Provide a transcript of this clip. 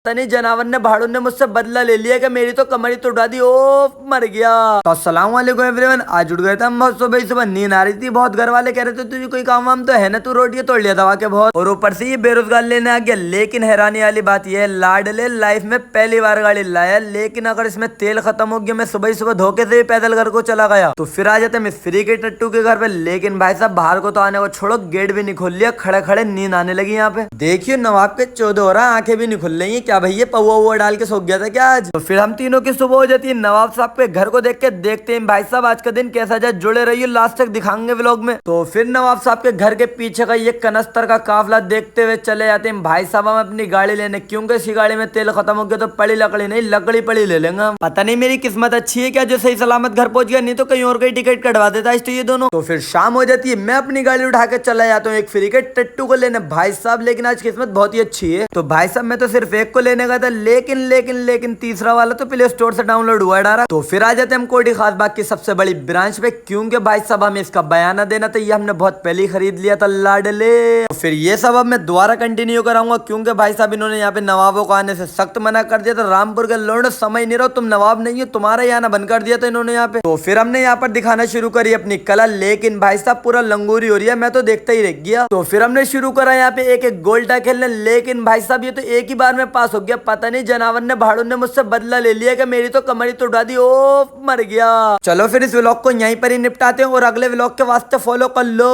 तनी जानवर ने भाड़ू ने मुझसे बदला ले लिया कि मेरी तो कमरी तो उड़ा दी। ओ मर गया। तो अस्सलाम वालेकुम एवरीवन। आज उठ गए थे हम बहुत सुबह सुबह, नींद आ रही थी बहुत। घर वाले कह रहे थे तुझे कोई काम वाम तो है ना, तू रोटी तोड़ लिया दवा के बहुत, और ऊपर से ये बेरोजगार लेने आ गया। लेकिन हैरानी वाली बात यह है, लाडले लाइफ में पहली बार गाड़ी लाया, लेकिन अगर इसमें तेल खत्म हो गया, मैं सुबह ही सुबह धोखे से ही पैदल घर को चला गया तो फिर आ जाते मिस्त्री के टट्टू के घर पे। लेकिन भाई साहब बाहर को तो आने को छोड़ो, गेट भी नहीं खोल लिया, खड़े खड़े नींद आने लगी यहाँ पे। देखियो नवाब के 14 हो रहा, आंखें भी नहीं खुल रही है। क्या भैया पौवा वुआ डाल के सो गया था क्या आज? तो फिर हम तीनों की सुबह हो जाती है नवाब साहब के घर को देख के। देखते हैं भाई साहब आज का दिन कैसा जाए, जुड़े रहिए लास्ट तक, दिखाएंगे व्लॉग में। तो फिर नवाब साहब के घर के पीछे का ये कनस्तर का काफिला देखते हुए चले जाते हैं भाई साहब हम अपनी गाड़ी लेने, क्योंकि इसी गाड़ी में तेल खत्म हो गया तो पड़ी लकड़ी नहीं, लकड़ी पड़ी ले लेंगे हम। पता नहीं मेरी किस्मत अच्छी है क्या जो सही सलामत घर पहुंच गया, नहीं तो कहीं और कहीं टिकट कटवा देता इस तो ये दोनों। तो फिर शाम हो जाती है, मैं अपनी गाड़ी उठा के चला जाता हूँ एक फ्री के टट्टू को लेने भाई साहब। लेकिन आज किस्मत बहुत ही अच्छी है। तो भाई साहब मैं तो सिर्फ एक को लेने गया था, लेकिन तीसरा वाला तो प्ले स्टोर से डाउनलोड हुआ डारा। तो फिर आ जाते हम कोटी खास बाग की सबसे बड़ी ब्रांच पे, क्योंकि भाई साहब हमें इसका बयाना देना था। ये हमने बहुत पहले ही खरीद लिया था लाडले। तो फिर ये सब अब मैं दोबारा कंटिन्यू कराऊंगा, क्योंकि भाई साहब इन्होंने यहाँ पे नवाबों को आने से सख्त मना कर दिया था। रामपुर के लोड समय नहीं रहो, तुम नवाब नहीं हो, तुम्हारा यहाँ बंद कर दिया था इन्होंने यहाँ पे। तो फिर हमने यहाँ पर दिखाना शुरू करी अपनी कला, लेकिन भाई साहब पूरा लंगूरी हो रही है, मैं तो देखता ही रह गया। तो फिर हमने शुरू करा यहाँ पे एक एक गोल्टा खेलने, लेकिन भाई साहब ये तो एक ही बार में पास हो गया। पता नहीं जानवर ने भाड़ू ने मुझसे बदला ले लिया कि मेरी तो कमरी तो उड़ा दी। ओ मर गया। चलो फिर इस व्लॉग को यहीं पर ही निपटाते हैं और अगले व्लॉग के वास्ते फॉलो कर लो।